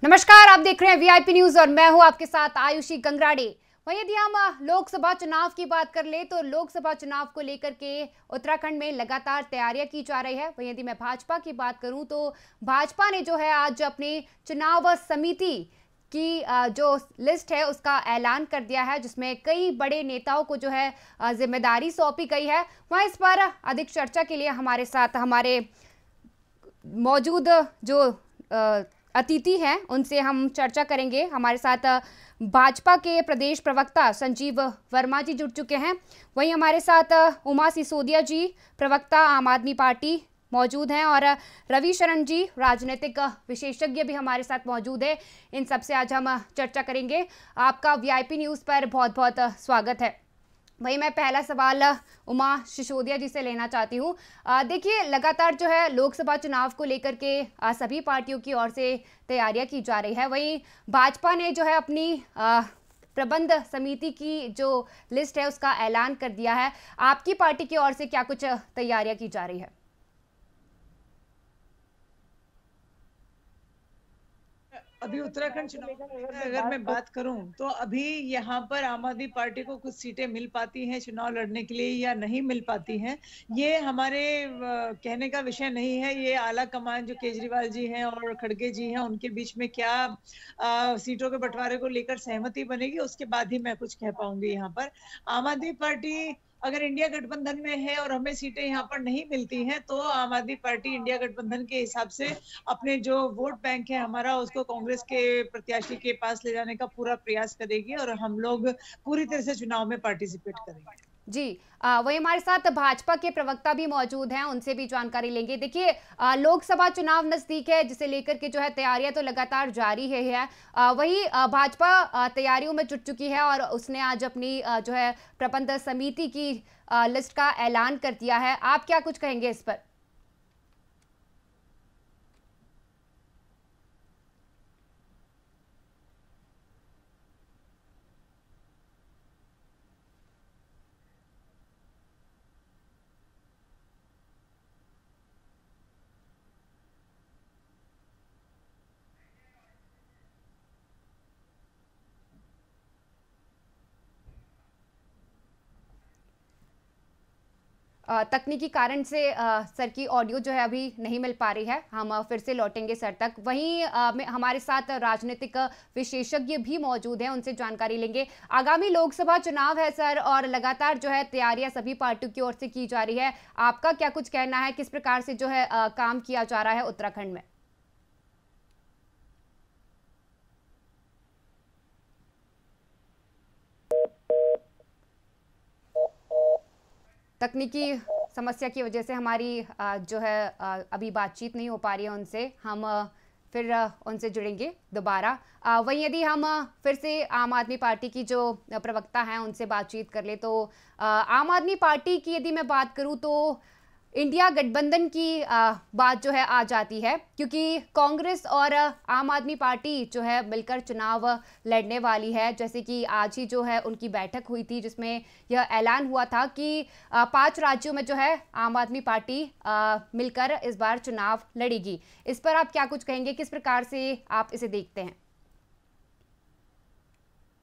नमस्कार, आप देख रहे हैं वीआईपी न्यूज और मैं हूं आपके साथ आयुषी गंगराड़े। वहीं यदि हम लोकसभा चुनाव की बात कर ले तो लोकसभा चुनाव को लेकर के उत्तराखंड में लगातार तैयारियां की जा रही है। वहीं यदि मैं भाजपा की बात करूं तो भाजपा ने जो है आज अपनी चुनाव समिति की जो लिस्ट है उसका ऐलान कर दिया है, जिसमें कई बड़े नेताओं को जो है जिम्मेदारी सौंपी गई है। वहीं इस पर अधिक चर्चा के लिए हमारे साथ हमारे मौजूद जो अतिथि हैं उनसे हम चर्चा करेंगे। हमारे साथ भाजपा के प्रदेश प्रवक्ता संजीव वर्मा जी जुड़ चुके हैं। वहीं हमारे साथ उमा सिसोदिया जी, प्रवक्ता आम आदमी पार्टी, मौजूद हैं और रवि शरण जी, राजनीतिक विशेषज्ञ भी हमारे साथ मौजूद है। इन सबसे आज हम चर्चा करेंगे। आपका वीआईपी न्यूज़ पर बहुत बहुत स्वागत है। वही मैं पहला सवाल उमा सिसोदिया जी से लेना चाहती हूँ। देखिए, लगातार जो है लोकसभा चुनाव को लेकर के सभी पार्टियों की ओर से तैयारियां की जा रही है। वहीं भाजपा ने जो है अपनी प्रबंध समिति की जो लिस्ट है उसका ऐलान कर दिया है। आपकी पार्टी की ओर से क्या कुछ तैयारियां की जा रही है? अभी उत्तराखंड चुनाव की अगर मैं बात करूं तो अभी यहाँ पर आम आदमी पार्टी को कुछ सीटें मिल पाती हैं चुनाव लड़ने के लिए या नहीं मिल पाती हैं, ये हमारे कहने का विषय नहीं है। ये आला कमान जो केजरीवाल जी हैं और खड़गे जी हैं उनके बीच में क्या सीटों के बंटवारे को लेकर सहमति बनेगी, उसके बाद ही मैं कुछ कह पाऊंगी। यहाँ पर आम आदमी पार्टी अगर इंडिया गठबंधन में है और हमें सीटें यहाँ पर नहीं मिलती हैं तो आम आदमी पार्टी इंडिया गठबंधन के हिसाब से अपने जो वोट बैंक है हमारा उसको कांग्रेस के प्रत्याशी के पास ले जाने का पूरा प्रयास करेगी और हम लोग पूरी तरह से चुनाव में पार्टिसिपेट करेंगे। जी, वही हमारे साथ भाजपा के प्रवक्ता भी मौजूद हैं, उनसे भी जानकारी लेंगे। देखिए, लोकसभा चुनाव नजदीक है, जिसे लेकर के जो है तैयारियां तो लगातार जारी है। वही भाजपा तैयारियों में जुट चुकी है और उसने आज अपनी जो है प्रबंध समिति की लिस्ट का ऐलान कर दिया है। आप क्या कुछ कहेंगे इस पर? तकनीकी कारण से सर की ऑडियो जो है अभी नहीं मिल पा रही है। हम फिर से लौटेंगे सर तक। वहीं हमारे साथ राजनीतिक विशेषज्ञ भी मौजूद हैं, उनसे जानकारी लेंगे। आगामी लोकसभा चुनाव है सर और लगातार जो है तैयारियां सभी पार्टियों की ओर से की जा रही है। आपका क्या कुछ कहना है, किस प्रकार से जो है काम किया जा रहा है उत्तराखंड में? तकनीकी समस्या की वजह से हमारी जो है अभी बातचीत नहीं हो पा रही है उनसे। हम फिर उनसे जुड़ेंगे दोबारा। वहीं यदि हम फिर से आम आदमी पार्टी की जो प्रवक्ता हैं उनसे बातचीत कर ले तो आम आदमी पार्टी की यदि मैं बात करूं तो इंडिया गठबंधन की बात जो है आ जाती है, क्योंकि कांग्रेस और आम आदमी पार्टी जो है मिलकर चुनाव लड़ने वाली है। जैसे कि आज ही जो है उनकी बैठक हुई थी जिसमें यह ऐलान हुआ था कि 5 राज्यों में जो है आम आदमी पार्टी मिलकर इस बार चुनाव लड़ेगी। इस पर आप क्या कुछ कहेंगे, किस प्रकार से आप इसे देखते हैं?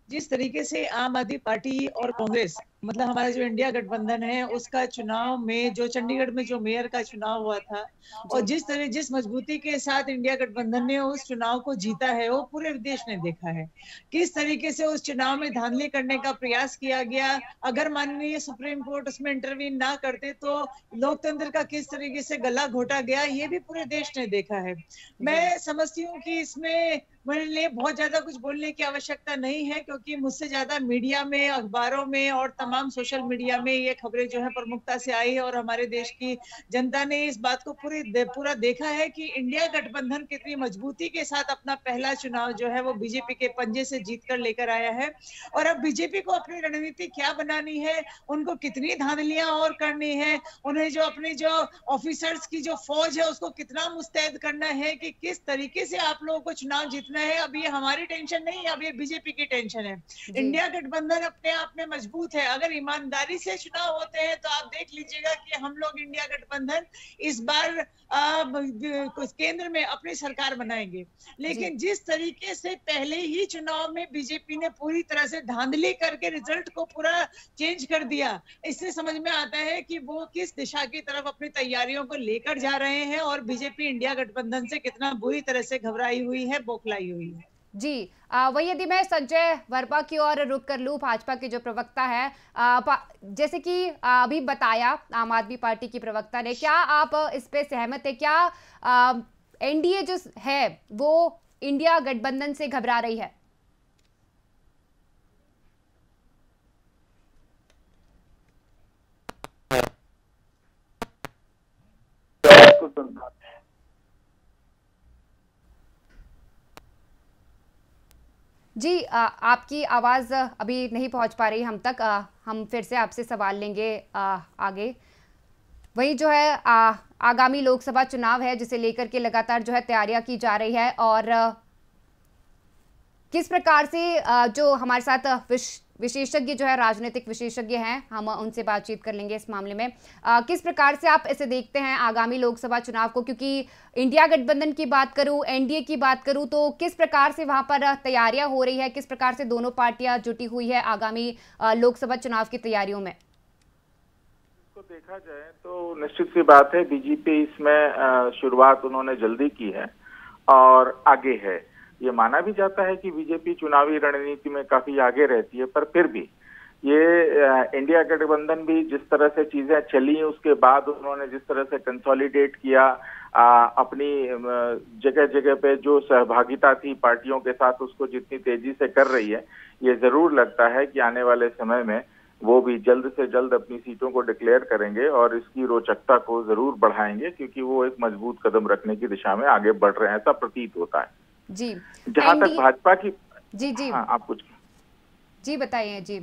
जिस तरीके से आम आदमी पार्टी और कांग्रेस मतलब हमारा जो इंडिया गठबंधन है उसका चुनाव में जो चंडीगढ़ में जो मेयर का चुनाव हुआ था और जिस मजबूती के साथ इंडिया गठबंधन ने उस चुनाव को जीता है वो पूरे देश ने देखा है। किस तरीके से उस चुनाव में धांधली करने का प्रयास किया गया, अगर माननीय सुप्रीम कोर्ट उसमें इंटरवीन ना करते तो लोकतंत्र का किस तरीके से गला घोटा गया, ये भी पूरे देश ने देखा है। मैं समझती हूँ कि इसमें मेरे लिए बहुत ज्यादा कुछ बोलने की आवश्यकता नहीं है, क्योंकि मुझसे ज्यादा मीडिया में, अखबारों में और तमाम सोशल मीडिया में ये खबरें जो है प्रमुखता से आई है और हमारे देश की जनता ने इस बात को पूरा देखा है कि इंडिया गठबंधन कितनी मजबूती के साथ अपना पहला चुनाव जो है वो बीजेपी के पंजे से जीत कर लेकर आया है। और अब बीजेपी को अपनी रणनीति क्या बनानी है, उनको कितनी धांधलियां और करनी है, उन्हें जो अपनी जो ऑफिसर्स की जो फौज है उसको कितना मुस्तैद करना है कि किस तरीके से आप लोगों को चुनाव जीतना है। अब ये हमारी टेंशन नहीं है, अब ये बीजेपी की टेंशन है। इंडिया गठबंधन अपने आप में मजबूत है। अगर ईमानदारी से चुनाव होते हैं तो आप देख लीजिएगा कि हम लोग इंडिया गठबंधन इस बार केंद्र में अपनी सरकार बनाएंगे। लेकिन जिस तरीके से पहले ही चुनाव में बीजेपी ने पूरी तरह से धांधली करके रिजल्ट को पूरा चेंज कर दिया, इससे समझ में आता है कि वो किस दिशा की तरफ अपनी तैयारियों को लेकर जा रहे हैं और बीजेपी इंडिया गठबंधन से कितना बुरी तरह से घबराई हुई है, बौखलाई हुई है। जी वही यदि मैं संजय वर्मा की ओर रुक कर लूँ, भाजपा के जो प्रवक्ता है, जैसे कि अभी बताया आम आदमी पार्टी की प्रवक्ता ने, क्या आप इस पे सहमत है? क्या एनडीए जो है वो इंडिया गठबंधन से घबरा रही है? जी आपकी आवाज़ अभी नहीं पहुंच पा रही हम तक। हम फिर से आपसे सवाल लेंगे आगे। वही जो है आगामी लोकसभा चुनाव है जिसे लेकर के लगातार जो है तैयारियां की जा रही है, और किस प्रकार से जो हमारे साथ विशेषज्ञ जो है राजनीतिक विशेषज्ञ हैं, हम उनसे बातचीत कर लेंगे इस मामले में। किस प्रकार से आप इसे देखते हैं आगामी लोकसभा चुनाव को? क्योंकि इंडिया गठबंधन की बात करूं, एनडीए की बात करूं, तो किस प्रकार से वहां पर तैयारियां हो रही है, किस प्रकार से दोनों पार्टियां जुटी हुई है आगामी लोकसभा चुनाव की तैयारियों में? इसको देखा जाए तो निश्चित सी बात है, बीजेपी इसमें शुरुआत उन्होंने जल्दी की है और आगे है। ये माना भी जाता है कि बीजेपी चुनावी रणनीति में काफी आगे रहती है, पर फिर भी ये इंडिया गठबंधन भी जिस तरह से चीजें चली, उसके बाद उन्होंने जिस तरह से कंसोलिडेट किया, अपनी जगह जगह पे जो सहभागिता थी पार्टियों के साथ, उसको जितनी तेजी से कर रही है, ये जरूर लगता है कि आने वाले समय में वो भी जल्द से जल्द अपनी सीटों को डिक्लेयर करेंगे और इसकी रोचकता को जरूर बढ़ाएंगे, क्योंकि वो एक मजबूत कदम रखने की दिशा में आगे बढ़ रहे हैं, ऐसा प्रतीत होता है। जी जहां तक भाजपा की जी हाँ, आप कुछ जी बताइए। जी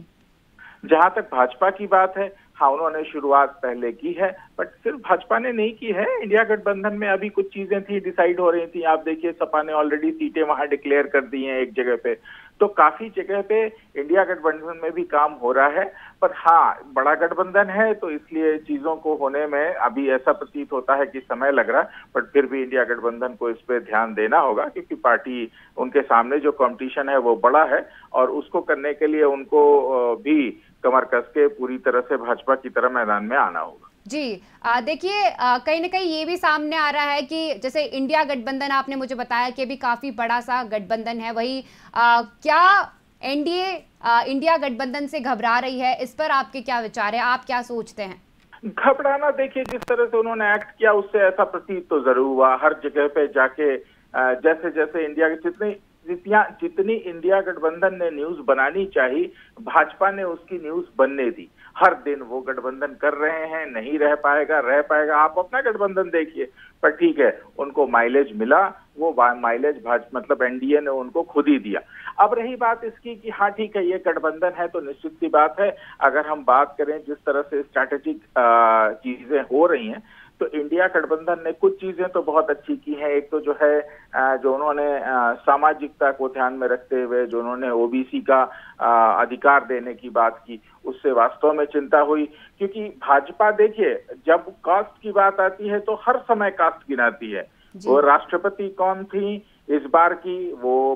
जहां तक भाजपा की बात है, हाँ उन्होंने शुरुआत पहले की है, बट सिर्फ भाजपा ने नहीं की है। इंडिया गठबंधन में अभी कुछ चीजें थी, डिसाइड हो रही थी। आप देखिए सपा ने ऑलरेडी सीटें वहां डिक्लेयर कर दी हैं एक जगह पे, तो काफी जगह पे इंडिया गठबंधन में भी काम हो रहा है। पर हाँ, बड़ा गठबंधन है तो इसलिए चीजों को होने में अभी ऐसा प्रतीत होता है कि समय लग रहा है, बट फिर भी इंडिया गठबंधन को इस पे ध्यान देना होगा, क्योंकि पार्टी उनके सामने जो कंपटीशन है वो बड़ा है और उसको करने के लिए उनको भी कमर कस के पूरी तरह से भाजपा की तरह मैदान में आना होगा। जी देखिए कहीं ना कहीं ये भी सामने आ रहा है कि जैसे इंडिया गठबंधन आपने मुझे बताया कि अभी काफी बड़ा सा गठबंधन है, वही क्या एनडीए इंडिया गठबंधन से घबरा रही है? इस पर आपके क्या विचार है, आप क्या सोचते हैं? घबराना, देखिए जिस तरह से उन्होंने एक्ट किया उससे ऐसा प्रतीत तो जरूर हुआ। हर जगह पे जाके जैसे जैसे इंडिया के जितनी इंडिया गठबंधन ने न्यूज बनानी चाहिए, भाजपा ने उसकी न्यूज बनने दी। हर दिन वो गठबंधन कर रहे हैं, नहीं रह पाएगा। आप अपना गठबंधन देखिए, पर ठीक है, उनको माइलेज मिला, वो माइलेज मतलब एनडीए ने उनको खुद ही दिया। अब रही बात इसकी कि हाँ ठीक है, ये गठबंधन है तो निश्चित सी बात है, अगर हम बात करें जिस तरह से स्ट्रैटेजिक चीजें हो रही हैं, तो इंडिया गठबंधन ने कुछ चीजें तो बहुत अच्छी की हैं। एक तो जो है जो उन्होंने सामाजिकता को ध्यान में रखते हुए जो उन्होंने ओबीसी का अधिकार देने की बात की, उससे वास्तव में चिंता हुई। क्योंकि भाजपा देखिए, जब कास्ट की बात आती है तो हर समय कास्ट गिनाती है। वो राष्ट्रपति कौन थी इस बार की, वो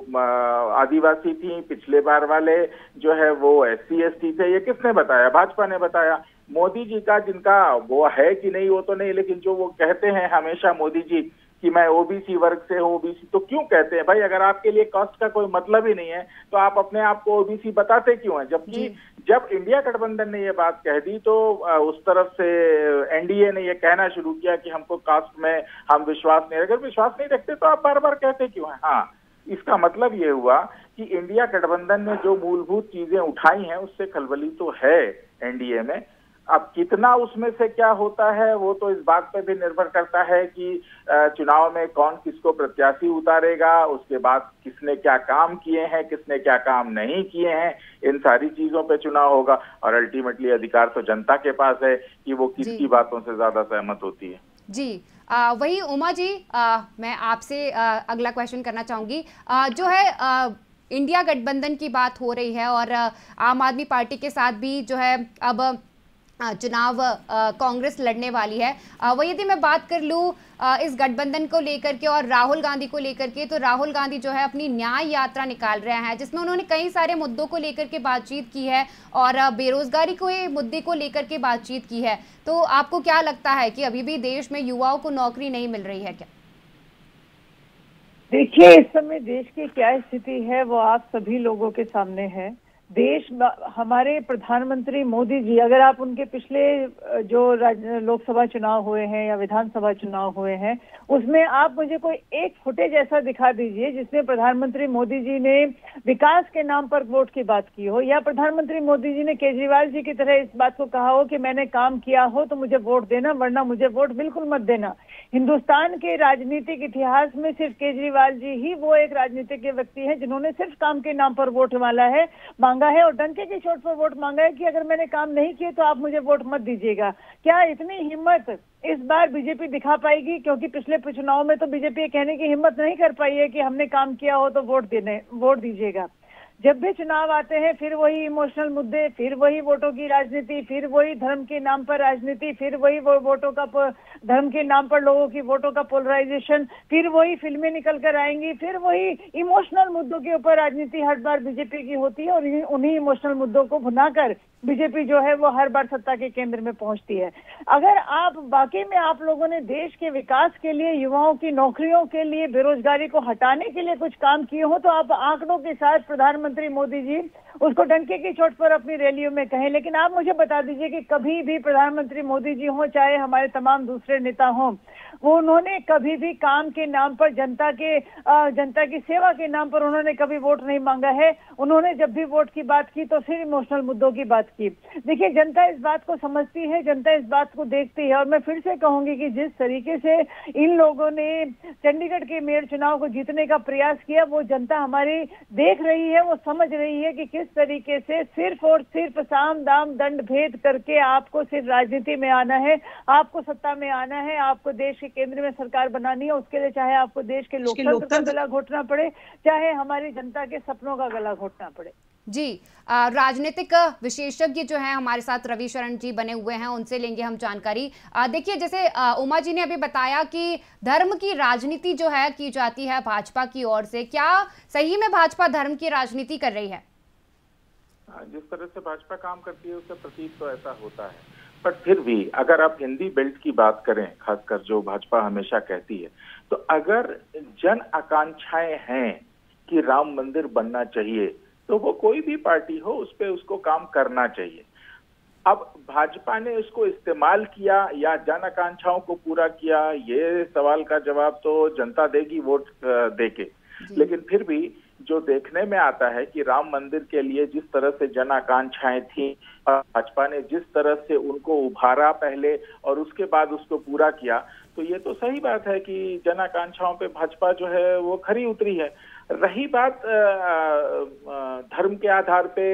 आदिवासी थी। पिछले बार वाले जो है वो SC ST थे। ये किसने बताया? भाजपा ने बताया। मोदी जी का, जिनका वो है कि नहीं वो तो नहीं, लेकिन जो वो कहते हैं हमेशा मोदी जी कि मैं ओबीसी वर्ग से हूँ, ओबीसी, तो क्यों कहते हैं भाई? अगर आपके लिए कास्ट का कोई मतलब ही नहीं है तो आप अपने आप को ओबीसी बताते क्यों हैं? जबकि जब इंडिया गठबंधन ने ये बात कह दी तो उस तरफ से एनडीए ने ये कहना शुरू किया कि हमको कास्ट में हम विश्वास नहीं रखते। विश्वास नहीं रखते तो आप बार बार कहते क्यों हैं? हाँ, इसका मतलब ये हुआ कि इंडिया गठबंधन ने जो मूलभूत चीजें उठाई हैं उससे खलबली तो है एनडीए में। अब कितना उसमें से क्या होता है वो तो इस बात पे भी निर्भर करता है कि चुनाव में कौन किसको प्रत्याशी उतारेगा, उसके बाद किसने क्या काम किए हैं, किसने क्या काम नहीं किए हैं, इन सारी चीजों पे चुनाव होगा। और अल्टीमेटली अधिकार तो जनता के पास है कि वो किसकी बातों से ज्यादा सहमत होती है। जी वही उमा जी, मैं आपसे अगला क्वेश्चन करना चाहूंगी। जो है इंडिया गठबंधन की बात हो रही है और आम आदमी पार्टी के साथ भी जो है अब चुनाव कांग्रेस लड़ने वाली है। वो यदि मैं बात कर लूँ इस गठबंधन को लेकर के और राहुल गांधी को लेकर के, तो राहुल गांधी जो है अपनी न्याय यात्रा निकाल रहे हैं जिसमें उन्होंने कई सारे मुद्दों को लेकर के बातचीत की है और बेरोजगारी के मुद्दे को लेकर के बातचीत की है। तो आपको क्या लगता है कि अभी भी देश में युवाओं को नौकरी नहीं मिल रही है क्या? देखिए, इस समय देश की क्या स्थिति है वो आप सभी लोगों के सामने है। देश, हमारे प्रधानमंत्री मोदी जी, अगर आप उनके पिछले जो लोकसभा चुनाव हुए हैं या विधानसभा चुनाव हुए हैं, उसमें आप मुझे कोई एक फुटेज ऐसा दिखा दीजिए जिसमें प्रधानमंत्री मोदी जी ने विकास के नाम पर वोट की बात की हो, या प्रधानमंत्री मोदी जी ने केजरीवाल जी की तरह इस बात को कहा हो कि मैंने काम किया हो तो मुझे वोट देना, वरना मुझे वोट बिल्कुल मत देना। हिंदुस्तान के राजनीतिक इतिहास में सिर्फ केजरीवाल जी ही वो एक राजनीतिक व्यक्ति हैं जिन्होंने सिर्फ काम के नाम पर वोट मांगा है और डंके की चोट पर वोट मांगा है कि अगर मैंने काम नहीं किए तो आप मुझे वोट मत दीजिएगा। क्या इतनी हिम्मत इस बार बीजेपी दिखा पाएगी? क्योंकि पिछले चुनाव में तो बीजेपी कहने की हिम्मत नहीं कर पाई है कि हमने काम किया हो तो वोट दीजिएगा। जब भी चुनाव आते हैं फिर वही इमोशनल मुद्दे, फिर वही वोटों की राजनीति, फिर वही धर्म के नाम पर राजनीति, फिर वही वोटों का धर्म के नाम पर लोगों की वोटों का पोलराइजेशन, फिर वही फिल्में निकल कर आएंगी, फिर वही इमोशनल मुद्दों के ऊपर राजनीति हर बार बीजेपी की होती है और उन्हीं इमोशनल मुद्दों को भुनाकर बीजेपी जो है वो हर बार सत्ता के केंद्र में पहुंचती है। अगर आप वाकई में आप लोगों ने देश के विकास के लिए, युवाओं की नौकरियों के लिए, बेरोजगारी को हटाने के लिए कुछ काम किए हो तो आप आंकड़ों के साथ प्रधानमंत्री मोदी जी उसको डंके की चोट पर अपनी रैलियों में कहें, लेकिन आप मुझे बता दीजिए कि कभी भी प्रधानमंत्री मोदी जी हो चाहे हमारे तमाम दूसरे नेता हों, वो उन्होंने कभी भी काम के नाम पर, जनता की सेवा के नाम पर उन्होंने कभी वोट नहीं मांगा है। उन्होंने जब भी वोट की बात की तो सिर्फ इमोशनल मुद्दों की बात की। देखिए, जनता इस बात को समझती है, जनता इस बात को देखती है और मैं फिर से कहूंगी कि जिस तरीके से इन लोगों ने चंडीगढ़ के मेयर चुनाव को जीतने का प्रयास किया वो जनता हमारी देख रही है, वो समझ रही है कि किस तरीके से सिर्फ और सिर्फ साम दाम दंड भेद करके आपको सिर्फ राजनीति में आना है, आपको सत्ता में आना है, आपको देश के केंद्र में सरकार बनानी है। उसके लिए चाहे आपको देश के लोकतंत्र का गला घोटना पड़े, चाहे हमारी जनता के सपनों का गला घोटना पड़े। जी, राजनीतिक विशेषज्ञ जो हैं हमारे साथ रवि शरण जी बने हुए हैं, उनसे लेंगे हम जानकारी। देखिए, जैसे उमा जी ने अभी बताया कि धर्म की राजनीति जो है की जाती है भाजपा की ओर से, क्या सही में भाजपा धर्म की राजनीति कर रही है? जिस तरह से भाजपा काम करती है उससे प्रतीत तो ऐसा होता है, पर फिर भी अगर आप हिंदी बेल्ट की बात करें, खासकर जो भाजपा हमेशा कहती है, तो अगर जन आकांक्षाएं हैं कि राम मंदिर बनना चाहिए तो वो कोई भी पार्टी हो उस पे उसको काम करना चाहिए। अब भाजपा ने उसको इस्तेमाल किया या जन आकांक्षाओं को पूरा किया, ये सवाल का जवाब तो जनता देगी वोट देके। लेकिन फिर भी जो देखने में आता है कि राम मंदिर के लिए जिस तरह से जन आकांक्षाएं थी और भाजपा ने जिस तरह से उनको उभारा पहले और उसके बाद उसको पूरा किया, तो ये तो सही बात है कि जन आकांक्षाओं पे भाजपा जो है वो खरी उतरी है। रही बात धर्म के आधार पे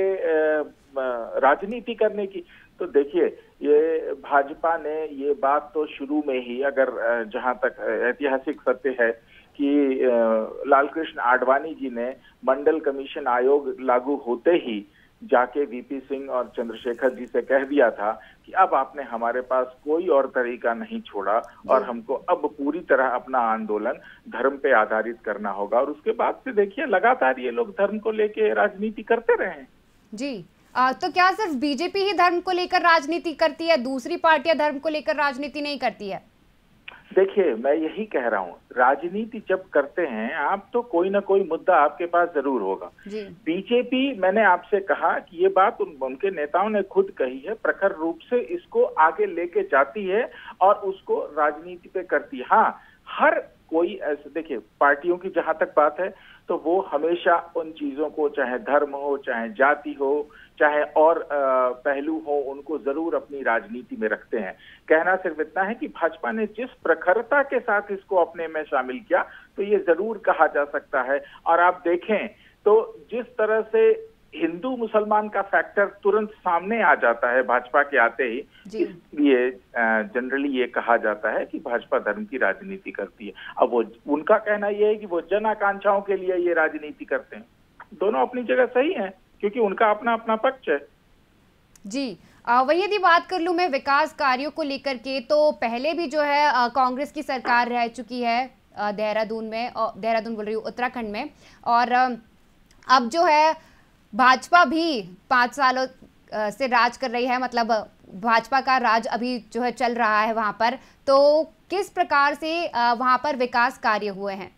राजनीति करने की, तो देखिए ये भाजपा ने ये बात तो शुरू में ही, अगर जहां तक ऐतिहासिक सत्य है कि लालकृष्ण आडवाणी जी ने मंडल कमीशन आयोग लागू होते ही जाके वीपी सिंह और चंद्रशेखर जी से कह दिया था कि अब आपने हमारे पास कोई और तरीका नहीं छोड़ा और हमको अब पूरी तरह अपना आंदोलन धर्म पे आधारित करना होगा। और उसके बाद से देखिए लगातार ये लोग धर्म को लेके राजनीति करते रहे हैं। जी, तो क्या सिर्फ बीजेपी ही धर्म को लेकर राजनीति करती है, दूसरी पार्टियां धर्म को लेकर राजनीति नहीं करती है? देखिए, मैं यही कह रहा हूँ, राजनीति जब करते हैं आप तो कोई ना कोई मुद्दा आपके पास जरूर होगा। बीजेपी, मैंने आपसे कहा कि ये बात उनके नेताओं ने खुद कही है, प्रखर रूप से इसको आगे लेके जाती है और उसको राजनीति पे करती है। हाँ, हर कोई ऐसे, देखिए पार्टियों की जहां तक बात है तो वो हमेशा उन चीजों को, चाहे धर्म हो, चाहे जाति हो, चाहे और पहलू हो, उनको जरूर अपनी राजनीति में रखते हैं। कहना सिर्फ इतना है कि भाजपा ने जिस प्रखरता के साथ इसको अपने में शामिल किया तो ये जरूर कहा जा सकता है। और आप देखें तो जिस तरह से हिंदू मुसलमान का फैक्टर तुरंत सामने आ जाता है भाजपा के आते ही, इसलिए जनरली ये कहा जाता है कि भाजपा धर्म की राजनीति करती है। अब वो उनका कहना ये है कि वो जन आकांक्षाओं के लिए ये राजनीति करते हैं। दोनों अपनी जगह सही हैं, क्योंकि उनका अपना अपना पक्ष है। जी वही यदि बात कर लूँ मैं विकास कार्यों को लेकर के, तो पहले भी जो है कांग्रेस की सरकार रह चुकी है देहरादून में, देहरादून बोल रही हूँ, उत्तराखंड में, और अब जो है भाजपा भी 5 सालों से राज कर रही है, मतलब भाजपा का राज अभी जो है चल रहा है वहां पर। तो किस प्रकार से वहां पर विकास कार्य हुए हैं?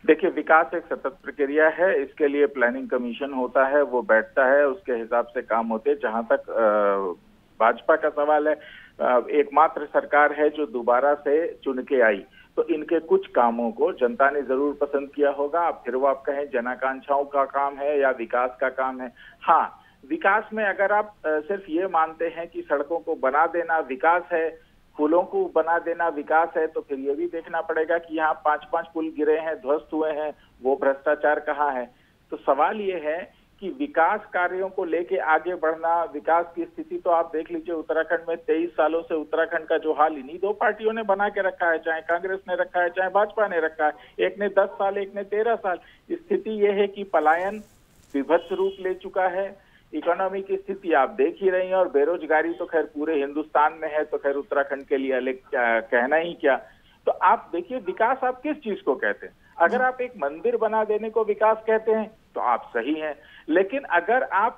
देखिए, विकास एक सतत प्रक्रिया है, इसके लिए प्लानिंग कमीशन होता है, वो बैठता है, उसके हिसाब से काम होते हैं। जहां तक भाजपा का सवाल है, एकमात्र सरकार है जो दोबारा से चुन के आई, तो इनके कुछ कामों को जनता ने जरूर पसंद किया होगा। अब फिर वो आप कहें जनाकांक्षाओं का काम है या विकास का काम है। हाँ, विकास में अगर आप सिर्फ ये मानते हैं कि सड़कों को बना देना विकास है, पुलों को बना देना विकास है, तो फिर ये भी देखना पड़ेगा कि यहाँ 5-5 पुल गिरे हैं, ध्वस्त हुए हैं, वो भ्रष्टाचार कहाँ है। तो सवाल ये है कि विकास कार्यों को लेके आगे बढ़ना, विकास की स्थिति तो आप देख लीजिए उत्तराखंड में 23 सालों से उत्तराखंड का जो हाल इन्हीं 2 पार्टियों ने बना के रखा है, चाहे कांग्रेस ने रखा है चाहे भाजपा ने रखा है। एक ने 10 साल, एक ने 13 साल। स्थिति ये है कि पलायन विभत्स रूप ले चुका है, इकोनॉमी की स्थिति आप देख ही रही हैं, और बेरोजगारी तो खैर पूरे हिंदुस्तान में है, तो खैर उत्तराखंड के लिए अलग कहना ही क्या। तो आप देखिए, विकास आप किस चीज को कहते हैं? अगर आप एक मंदिर बना देने को विकास कहते हैं तो आप सही हैं, लेकिन अगर आप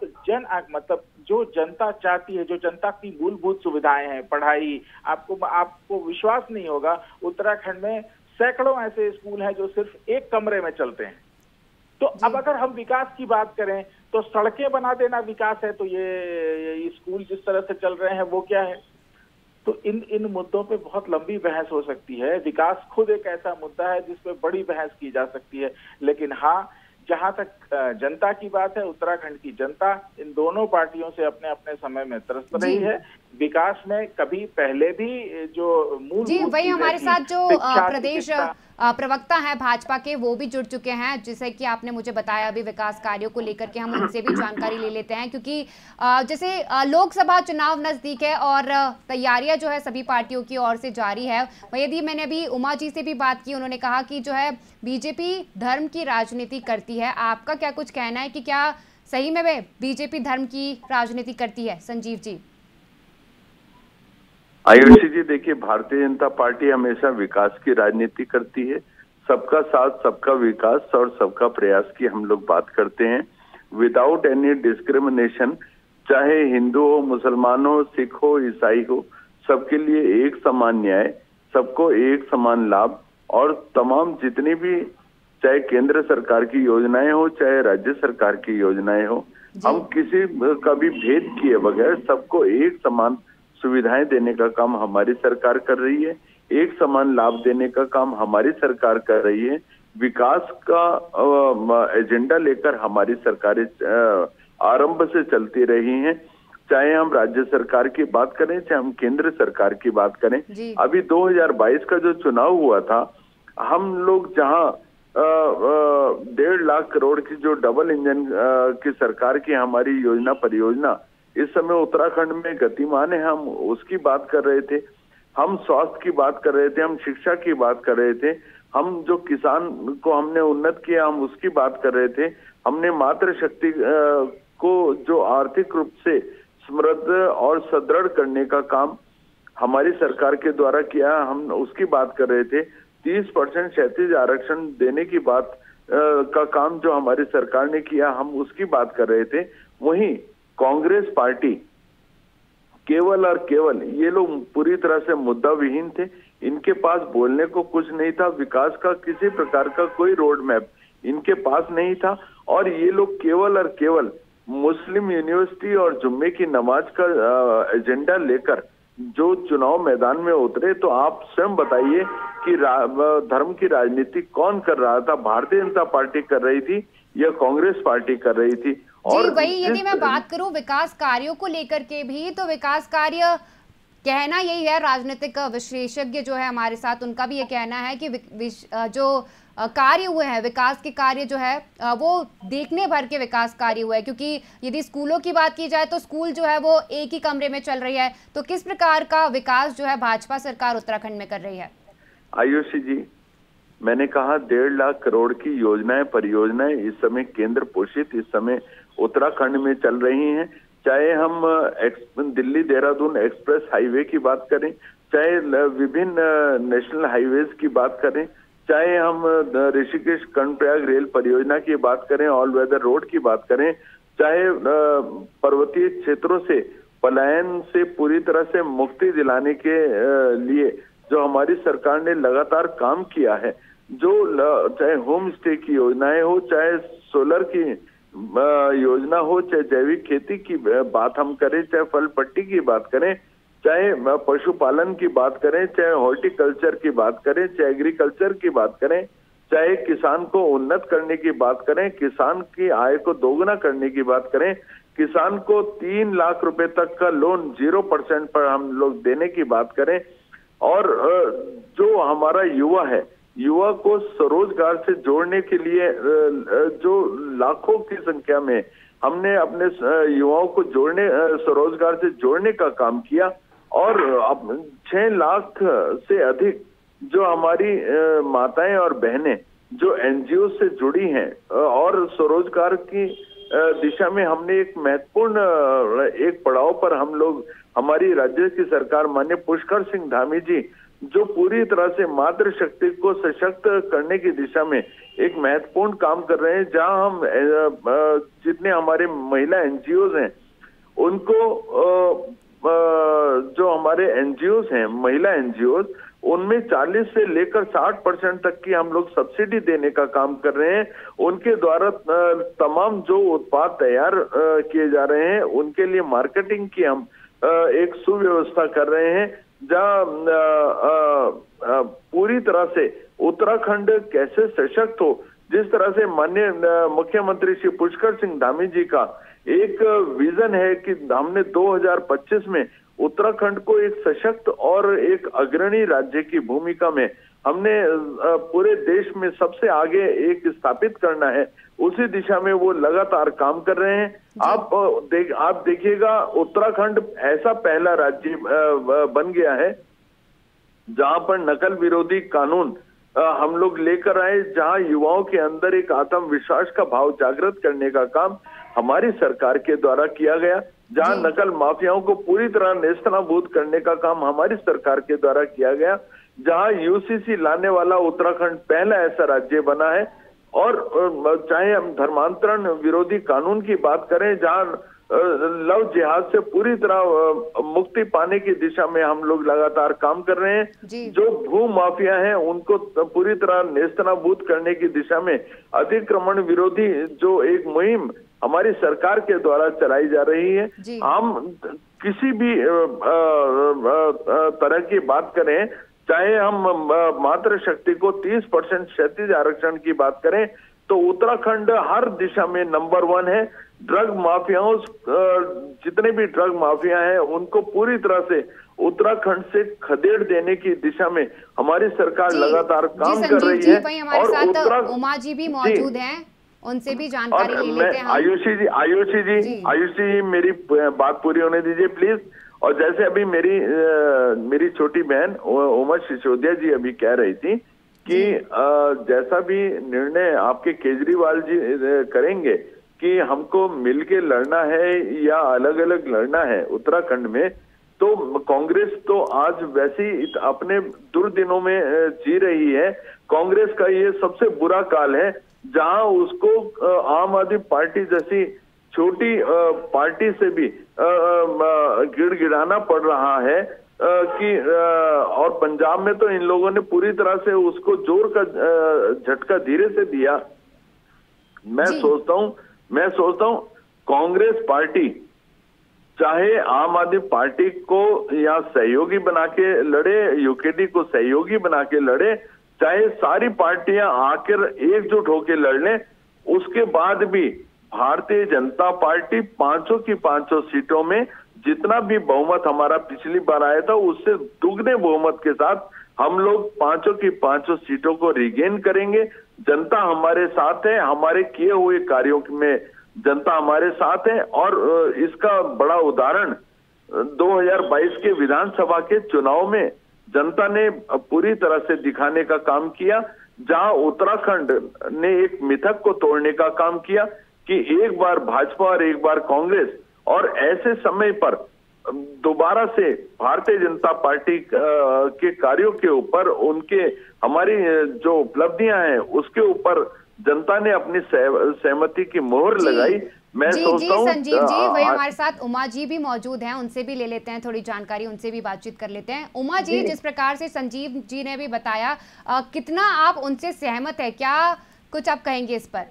मतलब जो जनता चाहती है, जो जनता की मूलभूत सुविधाएं हैं, पढ़ाई, आपको विश्वास नहीं होगा, उत्तराखंड में सैकड़ों ऐसे स्कूल हैं जो सिर्फ एक कमरे में चलते हैं। तो अब अगर हम विकास की बात करें तो सड़कें बना देना विकास है, तो ये स्कूल जिस तरह से चल रहे हैं वो क्या है? तो इन मुद्दों पे बहुत लंबी बहस हो सकती है। विकास खुद एक ऐसा मुद्दा है जिस पे बड़ी बहस की जा सकती है, लेकिन हाँ, जहां तक जनता की बात है, उत्तराखंड की जनता इन दोनों पार्टियों से अपने अपने समय में त्रस्त रही है। विकास में कभी पहले भी जो मूल जी वही हमारे साथ जो प्रदेश प्रवक्ता हैं भाजपा के, वो भी जुड़ चुके हैं, जैसे कि आपने मुझे बताया अभी विकास कार्यों को लेकर के। हम उनसे भी जानकारी ले लेते हैं, क्योंकि जैसे लोकसभा चुनाव नजदीक है और तैयारियां जो है सभी पार्टियों की ओर से जारी है। यदि मैंने अभी उमा जी से भी बात की, उन्होंने कहा कि जो है बीजेपी धर्म की राजनीति करती है। आपका क्या कुछ कहना है कि क्या सही में वे बीजेपी धर्म की राजनीति करती है? संजीव जी। आयुषी जी, देखिए, भारतीय जनता पार्टी हमेशा विकास की राजनीति करती है। सबका साथ, सबका विकास और सबका प्रयास की हम लोग बात करते हैं, विदाउट एनी डिस्क्रिमिनेशन। चाहे हिंदू हो, मुसलमान हो, सिख हो, ईसाई हो, सबके लिए एक समान न्याय, सबको एक समान लाभ, और तमाम जितनी भी चाहे केंद्र सरकार की योजनाएं हो चाहे राज्य सरकार की योजनाएं हो, हम किसी का भी भेद किए बगैर सबको एक समान सुविधाएं देने का काम हमारी सरकार कर रही है, एक समान लाभ देने का काम हमारी सरकार कर रही है। विकास का एजेंडा लेकर हमारी सरकारें आरंभ से चलती रही हैं, चाहे हम राज्य सरकार की बात करें चाहे हम केंद्र सरकार की बात करें। अभी 2022 का जो चुनाव हुआ था, हम लोग जहां 1.5 लाख करोड़ की जो डबल इंजन की सरकार की हमारी योजना परियोजना इस समय उत्तराखंड में गतिमान है, हम उसकी बात कर रहे थे, हम स्वास्थ्य की बात कर रहे थे, हम शिक्षा की बात कर रहे थे, हम जो किसान को हमने उन्नत किया हम उसकी बात कर रहे थे, हमने मातृशक्ति को जो आर्थिक रूप से समृद्ध और सुदृढ़ करने का काम हमारी सरकार के द्वारा किया, हम उसकी बात कर रहे थे। 30% क्षैतिज आरक्षण देने की बात का काम जो हमारी सरकार ने किया, हम उसकी बात कर रहे थे। वहीं कांग्रेस पार्टी केवल और केवल, ये लोग पूरी तरह से मुद्दा विहीन थे, इनके पास बोलने को कुछ नहीं था, विकास का किसी प्रकार का कोई रोड मैप इनके पास नहीं था, और ये लोग केवल और केवल मुस्लिम यूनिवर्सिटी और जुम्मे की नमाज का एजेंडा लेकर जो चुनाव मैदान में उतरे। तो आप स्वयं बताइए कि धर्म की राजनीति कौन कर रहा था? भारतीय जनता पार्टी कर रही थी या कांग्रेस पार्टी कर रही थी? और वही यदि मैं बात करूं विकास कार्यों को लेकर के भी, तो विकास कार्य कहना यही है, राजनीतिक विशेषज्ञ जो है हमारे साथ, उनका भी ये कहना है कि जो कार्य हुए हैं, विकास के कार्य जो है वो देखने भर के विकास कार्य हुए हैं। क्योंकि यदि स्कूलों की बात की जाए तो स्कूल जो है वो एक ही कमरे में चल रही है। तो किस प्रकार का विकास जो है भाजपा सरकार उत्तराखंड में कर रही है? आयुषी जी, मैंने कहा 1.5 लाख करोड़ की योजनाएं, परियोजनाएं इस समय केंद्र पोषित इस समय उत्तराखंड में चल रही हैं। चाहे हम दिल्ली देहरादून एक्सप्रेस हाईवे की बात करें, चाहे विभिन्न नेशनल हाईवेज की बात करें, चाहे हम ऋषिकेश कर्णप्रयाग रेल परियोजना की बात करें, ऑल वेदर रोड की बात करें, चाहे पर्वतीय क्षेत्रों से पलायन से पूरी तरह से मुक्ति दिलाने के लिए जो हमारी सरकार ने लगातार काम किया है, जो चाहे होम स्टे की योजनाएं हो, चाहे सोलर की योजना हो, चाहे जैविक खेती की बात हम करें, चाहे फल पट्टी की बात करें, चाहे पशुपालन की बात करें, चाहे हॉर्टिकल्चर की बात करें, चाहे एग्रीकल्चर की बात करें, चाहे किसान को उन्नत करने की बात करें, किसान की आय को दोगुना करने की बात करें, किसान को 3 लाख रुपए तक का लोन 0% पर हम लोग देने की बात करें, और जो हमारा युवा है, युवा को स्वरोजगार से जोड़ने के लिए जो लाखों की संख्या में हमने अपने युवाओं को जोड़ने, स्वरोजगार से जोड़ने का काम किया, और अब 6 लाख से अधिक जो हमारी माताएं और बहनें जो एनजीओ से जुड़ी हैं और स्वरोजगार की दिशा में हमने एक महत्वपूर्ण एक पड़ाव पर हम लोग, हमारी राज्य की सरकार माननीय पुष्कर सिंह धामी जी जो पूरी तरह से मातृ शक्ति को सशक्त करने की दिशा में एक महत्वपूर्ण काम कर रहे हैं, जहां हम जितने हमारे महिला एनजीओज हैं उनको जो हमारे एनजीओज हैं, महिला एनजीओज, उनमें 40 से लेकर 60% तक की हम लोग सब्सिडी देने का काम कर रहे हैं। उनके द्वारा तमाम जो उत्पाद तैयार किए जा रहे हैं उनके लिए मार्केटिंग की हम एक सुव्यवस्था कर रहे हैं, जहां पूरी तरह से उत्तराखंड कैसे सशक्त हो, जिस तरह से माननीय मुख्यमंत्री श्री पुष्कर सिंह धामी जी का एक विजन है कि हमने 2025 में उत्तराखंड को एक सशक्त और एक अग्रणी राज्य की भूमिका में हमने पूरे देश में सबसे आगे एक स्थापित करना है, उसी दिशा में वो लगातार काम कर रहे हैं। आप देखिएगा उत्तराखंड ऐसा पहला राज्य बन गया है जहां पर नकल विरोधी कानून हम लोग लेकर आए, जहां युवाओं के अंदर एक आत्मविश्वास का भाव जागृत करने का काम हमारी सरकार के द्वारा किया गया, जहां नकल माफियाओं को पूरी तरह नेस्तनाबूद करने का काम हमारी सरकार के द्वारा किया गया, जहां यूसीसी लाने वाला उत्तराखंड पहला ऐसा राज्य बना है। और चाहे हम धर्मांतरण विरोधी कानून की बात करें, जहां लव जिहाद से पूरी तरह मुक्ति पाने की दिशा में हम लोग लगातार काम कर रहे हैं। जो भू माफिया हैं उनको पूरी तरह नेस्तनाबूद करने की दिशा में अतिक्रमण विरोधी जो एक मुहिम हमारी सरकार के द्वारा चलाई जा रही है। हम किसी भी तरह की बात करें, चाहे हम मातृ शक्ति को 30% क्षैतिज आरक्षण की बात करें, तो उत्तराखंड हर दिशा में नंबर 1 है। ड्रग माफियाओं, जितने भी ड्रग माफिया हैं उनको पूरी तरह से उत्तराखंड से खदेड़ देने की दिशा में हमारी सरकार लगातार काम कर रही है। हमारे साथ उमा जी भी मौजूद हैं, उनसे भी जानकारी ले लेते हैं। आयुषी जी मेरी बात पूरी होने दीजिए प्लीज। और जैसे अभी मेरी छोटी बहन उमा सिसोदिया जी अभी कह रही थी कि जैसा भी निर्णय आपके केजरीवाल जी करेंगे कि हमको मिलके लड़ना है या अलग अलग लड़ना है उत्तराखंड में, तो कांग्रेस तो आज वैसे ही अपने दुर्दिनों में जी रही है। कांग्रेस का ये सबसे बुरा काल है जहां उसको आम आदमी पार्टी जैसी छोटी पार्टी से भी गिड़गिड़ाना पड़ रहा है कि और पंजाब में तो इन लोगों ने पूरी तरह से उसको जोर का झटका धीरे से दिया। मैं सोचता हूं कांग्रेस पार्टी चाहे आम आदमी पार्टी को या सहयोगी बना के लड़े, यूकेडी को सहयोगी बना के लड़े, चाहे सारी पार्टियां आकर एकजुट होकर लड़ लें, उसके बाद भी भारतीय जनता पार्टी 5 की 5 सीटों में जितना भी बहुमत हमारा पिछली बार आया था उससे दुगने बहुमत के साथ हम लोग 5 की 5 सीटों को रिगेन करेंगे। जनता हमारे साथ है, हमारे किए हुए कार्यों में जनता हमारे साथ है। और इसका बड़ा उदाहरण 2022 के विधानसभा के चुनाव में जनता ने पूरी तरह से दिखाने का काम किया, जहां उत्तराखंड ने एक मिथक को तोड़ने का काम किया कि एक बार भाजपा और एक बार कांग्रेस, और ऐसे समय पर दोबारा से भारतीय जनता पार्टी के कार्यों के ऊपर, उनके हमारी जो उपलब्धियां हैं उसके ऊपर जनता ने अपनी सहमति की मोहर लगाई। मैं सोचता हूं संजीव जी, वही हमारे साथ उमा जी भी मौजूद हैं, उनसे भी ले लेते हैं थोड़ी जानकारी, उनसे भी बातचीत कर लेते हैं। उमा जी, जिस प्रकार से संजीव जी ने भी बताया, कितना आप उनसे सहमत है, क्या कुछ आप कहेंगे इस पर?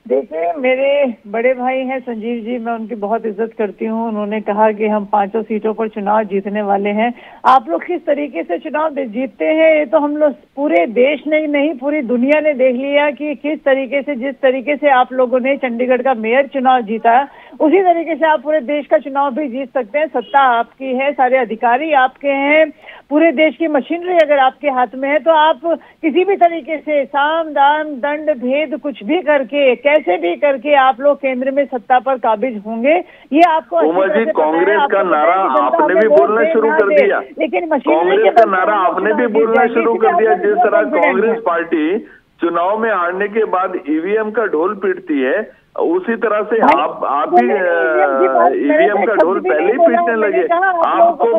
देखिए, मेरे बड़े भाई हैं संजीव जी, मैं उनकी बहुत इज्जत करती हूँ। उन्होंने कहा कि हम 5 सीटों पर चुनाव जीतने वाले हैं। आप लोग किस तरीके से चुनाव जीतते हैं, ये तो हम लोग पूरे देश ने ही नहीं पूरी दुनिया ने देख लिया कि किस तरीके से, जिस तरीके से आप लोगों ने चंडीगढ़ का मेयर चुनाव जीता, उसी तरीके से आप पूरे देश का चुनाव भी जीत सकते हैं। सत्ता आपकी है, सारे अधिकारी आपके हैं, पूरे देश की मशीनरी अगर आपके हाथ में है, तो आप किसी भी तरीके से साम दाम दंड भेद कुछ भी करके, कैसे भी करके आप लोग केंद्र में सत्ता पर काबिज होंगे। ये आपको उमा जी, कांग्रेस का नारा आपने भी बोलना शुरू कर दिया, लेकिन कांग्रेस का नारा आपने भी बोलना शुरू कर दिया। जिस तरह कांग्रेस पार्टी चुनाव में हारने के बाद ईवीएम का ढोल पीटती है, उसी तरह से आप भी ईवीएम का ढोल पहले ही पीटने लगे। आपको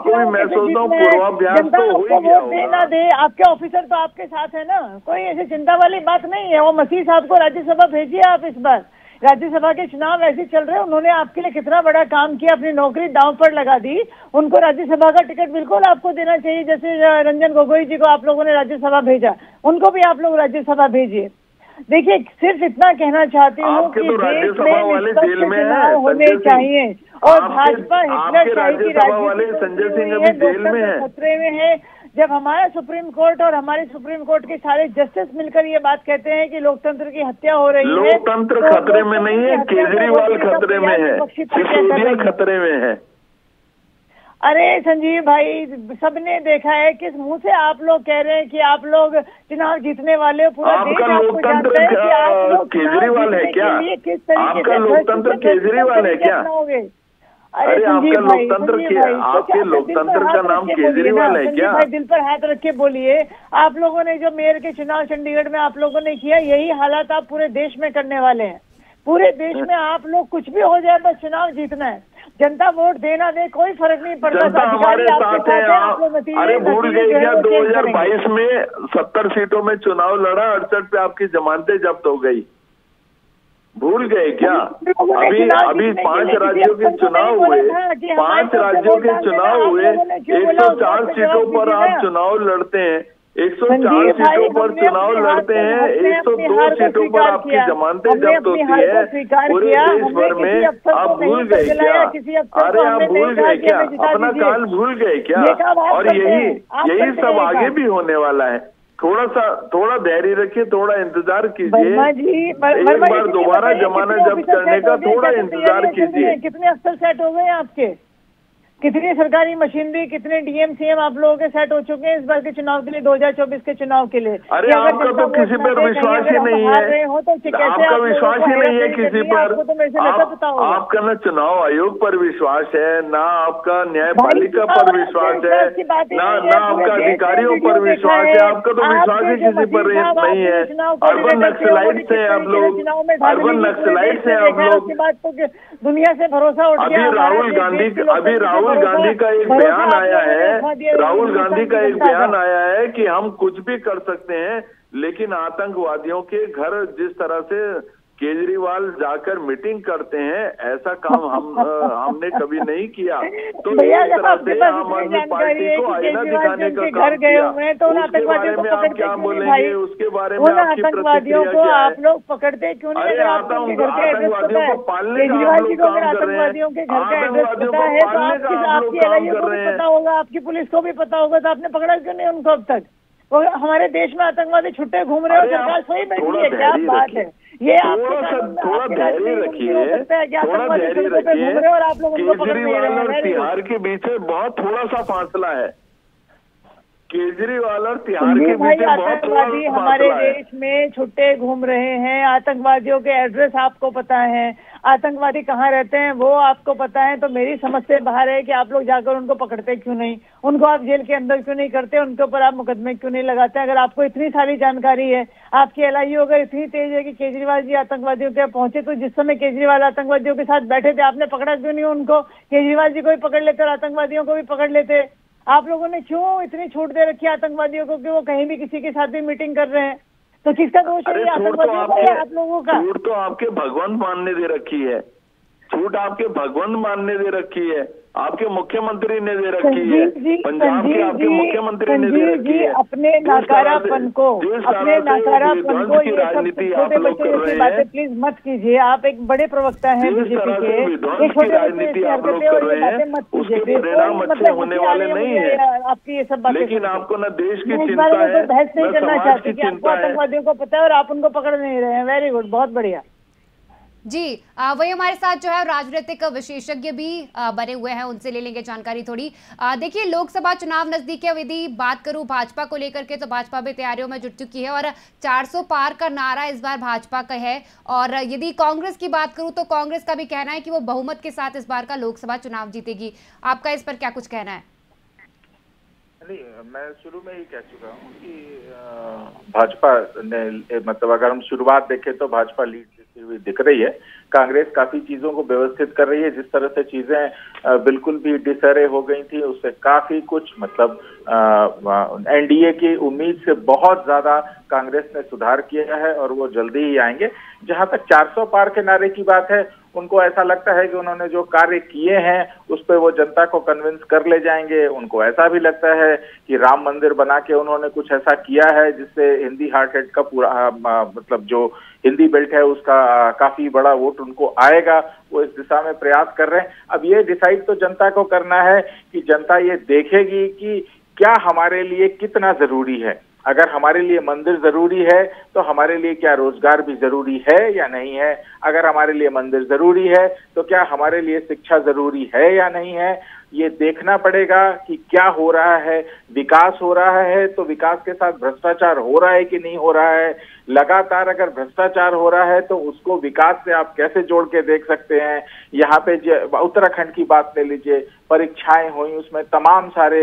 भी मैं सोचता हूँ पूर्वाभ्यास तो हो ही गया होगा। दे, आपके ऑफिसर तो आपके साथ है ना, कोई ऐसी चिंता वाली बात नहीं है। वो मसीह साहब को राज्यसभा भेजिए आप। इस बार राज्यसभा के चुनाव ऐसे चल रहे हैं, उन्होंने आपके लिए कितना बड़ा काम किया, अपनी नौकरी दांव पर लगा दी। उनको राज्यसभा का टिकट बिल्कुल आपको देना चाहिए, जैसे रंजन गोगोई जी को आप लोगों ने राज्यसभा भेजा, उनको भी आप लोग राज्यसभा भेजिए। देखिए, सिर्फ इतना कहना चाहती हूँ कि देश में निष्पक्ष चुनाव होने चाहिए, और भाजपा हिटलरशाही की राजनीति खतरे में है। जब हमारा सुप्रीम कोर्ट और हमारे सुप्रीम कोर्ट के सारे जस्टिस मिलकर ये बात कहते हैं कि लोकतंत्र की हत्या हो रही है, लोकतंत्र खतरे में नहीं है, केजरीवाल खतरे में है, सिसोदिया खतरे में है। अरे संजीव भाई, सबने देखा है, किस मुंह से आप लोग कह रहे हैं कि आप लोग चुनाव जीतने वाले हो। पूरा देश आपको जानता है कि आप लोग केजरीवाल है क्या? किस तरीके आपका लोकतंत्र केजरीवाल है क्या? अरे आपका लोकतंत्र आपके लोकतंत्र का नाम केजरीवाल है क्या? भाई, दिल पर हाथ रख के बोलिए, आप लोगों ने जो मेयर के चुनाव चंडीगढ़ में आप लोगों ने किया, यही हालात आप पूरे देश में करने वाले हैं। पूरे देश में आप लोग कुछ भी हो जाए, बस चुनाव जीतना है। जनता वोट देना दे, कोई फर्क नहीं पड़ता। जनता हमारे साथ है। अरे भूल गए क्या 2022 में 70 सीटों में चुनाव लड़ा, 68 पे आपकी जमानतें जब्त हो गई? भूल गए क्या? अभी 5 राज्यों के चुनाव हुए, 5 राज्यों के चुनाव हुए, 104 सीटों पर आप चुनाव लड़ते हैं, 104 सीटों पर चुनाव लड़ते हैं, 102 सीटों पर आपकी जमानतें जब्त होती है पूरे देश भर में। आप भूल गए क्या? अरे आप भूल गए क्या? अपना काल भूल गए क्या? और यही सब आगे भी होने वाला है। थोड़ा धैर्य रखिए, थोड़ा इंतजार कीजिए, एक बार दोबारा जमाना जब्त करने का थोड़ा इंतजार कीजिए। कितने अफसर सेट हो गए आपके? कितनी सरकारी मशीनरी, कितने डीएम सीएम आप लोगों के सेट हो चुके हैं इस बार के चुनाव के लिए, 2024 के चुनाव के लिए? अरे आपका तो किसी पर विश्वास ही नहीं है, आपका विश्वास ही नहीं है किसी पर। आपका ना चुनाव आयोग पर विश्वास है, ना आपका न्यायपालिका पर विश्वास है, ना आपका अधिकारियों पर विश्वास है। आपका तो विश्वास ही किसी पर नहीं है। अर्बन नक्सलाइट से आप लोग, अर्बन नक्सलाइट से आप लोग। दुनिया से भरोसा उठ गया। अभी राहुल गांधी का एक बयान आया है, राहुल गांधी का एक बयान आया है कि हम कुछ भी कर सकते हैं, लेकिन आतंकवादियों के घर जिस तरह से केजरीवाल जाकर मीटिंग करते हैं, ऐसा काम हमने कभी नहीं किया। तो इस तरह से आम आदमी पार्टी को आईना दिखाने का काम किया। उसके बारे में आप क्या बोलेंगे? उसके बारे में आपकी प्रतिक्रिया क्या है? आप लोग पकड़ते क्यों नहीं? अरे आतंकवादियों को पालने का आप लोग काम कर रहे हैं, आतंकवादियों को पालने का आप लोग काम कर रहे हैं। पता होगा, आपकी पुलिस को भी पता होगा, तो आपने पकड़ा क्यों नहीं उनको अब तक? वो हमारे देश में आतंकवादी छुट्टे घूम रहे हो, सरकार सही बैठी है, क्या बात है ये? थोड़ा धैर्य रखिए, थोड़ा धैर्य रखिए। केजरीवाल और तिहाड़ के बीच में बहुत थोड़ा सा फासला है। केजरीवाल और तिहाड़ के भाई बीच बहुत आतंकवादी बड़ा हमारे फासला है। देश में छुट्टे घूम रहे हैं, आतंकवादियों के एड्रेस आपको पता है, आतंकवादी कहाँ रहते हैं वो आपको पता है। तो मेरी समझ से बाहर है कि आप लोग जाकर उनको पकड़ते क्यों नहीं, उनको आप जेल के अंदर क्यों नहीं करते, उनके ऊपर आप मुकदमे क्यों नहीं लगाते। अगर आपको इतनी सारी जानकारी है, आपकी LIU अगर इतनी तेज है कि केजरीवाल जी आतंकवादियों के पहुंचे, तो जिस समय केजरीवाल आतंकवादियों के साथ बैठे थे आपने पकड़ा क्यों नहीं उनको? केजरीवाल जी को भी पकड़ लेते और आतंकवादियों को भी पकड़ लेते। आप लोगों ने क्यों इतनी छूट दे रखी है आतंकवादियों को कि वो कहीं भी किसी के साथ भी मीटिंग कर रहे हैं? तो किसका दोष है, ये आतंकवादियों का या आप लोगों का? छूट तो आपके भगवंत मानने दे रखी है, छूट आपके भगवंत मानने दे रखी है, आपके मुख्यमंत्री ने दे रखी है, पंजाब के आपके मुख्यमंत्री ने दे रखी है। अपने नाकारापन को ये सब राजनीति आप छोटे लोग कर बच्चे रहे बातें हैं, प्लीज मत कीजिए। आप एक बड़े प्रवक्ता हैं बीजेपी के, ये छोटे राजनीति आप लोग कर रहे हैं, उसके परिणाम अच्छे होने वाले नहीं है। आपकी ये सब बातें, लेकिन आपको न देश की इस चिंता बारे में है, कोई बहस नहीं न करना समाज चाहती की कि आपको चिंता है। आतंकवादियों को पता है और आप उनको पकड़ नहीं रहे हैं। वेरी गुड, बहुत बढ़िया जी। वही हमारे साथ जो है राजनीतिक विशेषज्ञ भी बने हुए हैं, उनसे ले लेंगे जानकारी थोड़ी। देखिए, लोकसभा चुनाव नजदीक है। यदि बात करूं भाजपा को लेकर के, तो भाजपा भी तैयारियों में जुट चुकी है और 400 पार का नारा इस बार भाजपा का है। और यदि कांग्रेस की बात करूं तो कांग्रेस का भी कहना है कि वो बहुमत के साथ इस बार का लोकसभा चुनाव जीतेगी। आपका इस पर क्या कुछ कहना है? नहीं, मैं शुरू में ही कह चुका हूँ कि भाजपा ने, मतलब अगर हम शुरुआत देखें तो भाजपा लीड देती हुई दिख रही है। कांग्रेस काफी चीजों को व्यवस्थित कर रही है। जिस तरह से चीजें बिल्कुल भी डिसअरे हो गई थी, उससे काफी कुछ, मतलब NDA की उम्मीद से बहुत ज्यादा कांग्रेस ने सुधार किया है और वो जल्दी ही आएंगे। जहां तक 400 पार के नारे की बात है, उनको ऐसा लगता है कि उन्होंने जो कार्य किए हैं उस पर वो जनता को कन्विंस कर ले जाएंगे। उनको ऐसा भी लगता है कि राम मंदिर बना के उन्होंने कुछ ऐसा किया है जिससे हिंदी हार्टेड का पूरा, मतलब जो हिंदी बेल्ट है उसका काफी बड़ा वोट उनको आएगा। वो इस दिशा में प्रयास कर रहे हैं। अब ये डिसाइड तो जनता को करना है कि जनता ये देखेगी कि क्या हमारे लिए कितना जरूरी है। अगर हमारे लिए मंदिर जरूरी है तो हमारे लिए क्या रोजगार भी जरूरी है या नहीं है? अगर हमारे लिए मंदिर जरूरी है तो क्या हमारे लिए शिक्षा जरूरी है या नहीं है? ये देखना पड़ेगा कि क्या हो रहा है। विकास हो रहा है तो विकास के साथ भ्रष्टाचार हो रहा है कि नहीं हो रहा है। लगातार अगर भ्रष्टाचार हो रहा है तो उसको विकास से आप कैसे जोड़ के देख सकते हैं। यहाँ पे उत्तराखंड की बात ले लीजिए, परीक्षाएं हुई, उसमें तमाम सारे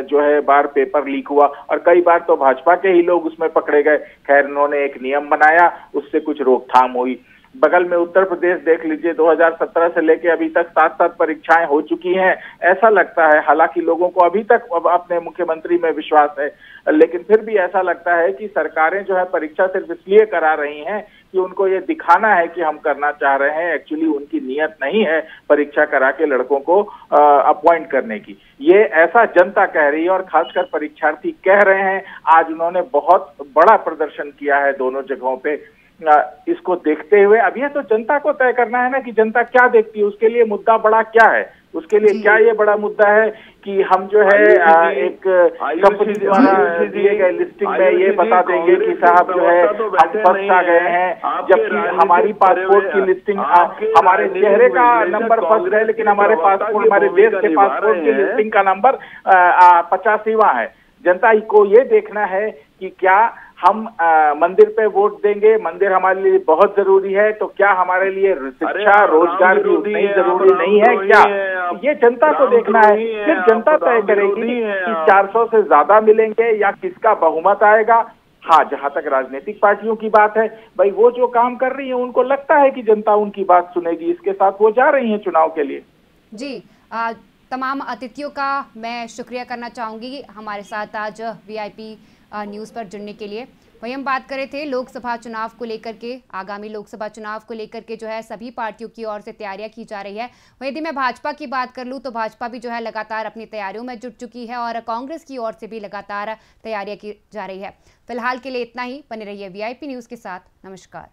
जो है बार पेपर लीक हुआ और कई बार तो भाजपा के ही लोग उसमें पकड़े गए। खैर, उन्होंने एक नियम बनाया, उससे कुछ रोकथाम हुई। बगल में उत्तर प्रदेश देख लीजिए, 2017 से लेके अभी तक 7 परीक्षाएं हो चुकी हैं। ऐसा लगता है, हालांकि लोगों को अभी तक अपने मुख्यमंत्री में विश्वास है, लेकिन फिर भी ऐसा लगता है कि सरकारें जो है परीक्षा सिर्फ इसलिए करा रही हैं कि उनको ये दिखाना है कि हम करना चाह रहे हैं। एक्चुअली उनकी नियत नहीं है परीक्षा करा के लड़कों को अपॉइंट करने की। ये ऐसा जनता कह रही है और खासकर परीक्षार्थी कह रहे हैं। आज उन्होंने बहुत बड़ा प्रदर्शन किया है दोनों जगहों पे। इसको देखते हुए अब ये तो जनता को तय करना है ना कि जनता क्या देखती है, उसके लिए मुद्दा बड़ा क्या है, उसके लिए क्या ये बड़ा मुद्दा है कि हम जो है एक कंपनी द्वारा दिए गए लिस्टिंग में ये बता देंगे कि साहब जो है हम फर्स्ट आ गए हैं, जबकि हमारी पासपोर्ट की लिस्टिंग, हमारे चेहरे का नंबर फर्स्ट है लेकिन हमारे पासपोर्ट, हमारे देश के पासपोर्ट की लिस्टिंग का नंबर 85वां है। जनता को ये देखना है कि क्या हम मंदिर पे वोट देंगे, मंदिर हमारे लिए बहुत जरूरी है, तो क्या हमारे लिए शिक्षा रोजगार भी उतना ही जरूरी नहीं है क्या? ये जनता को देखना है। फिर जनता तय करेगी कि 400 से ज्यादा मिलेंगे या किसका बहुमत आएगा। हाँ, जहां तक राजनीतिक पार्टियों की बात है, भाई वो जो काम कर रही है उनको लगता है कि जनता उनकी बात सुनेगी, इसके साथ वो जा रही है चुनाव के लिए। जी, तमाम अतिथियों का मैं शुक्रिया करना चाहूँगी हमारे साथ आज VIP न्यूज़ पर जुड़ने के लिए। वहीं हम बात कर रहे थे लोकसभा चुनाव को लेकर के, आगामी लोकसभा चुनाव को लेकर के जो है सभी पार्टियों की ओर से तैयारियां की जा रही है। वहीं यदि मैं भाजपा की बात कर लूँ तो भाजपा भी जो है लगातार अपनी तैयारियों में जुट चुकी है और कांग्रेस की ओर से भी लगातार तैयारियां की जा रही है। फिलहाल के लिए इतना ही। बने रहिए VIP न्यूज़ के साथ। नमस्कार।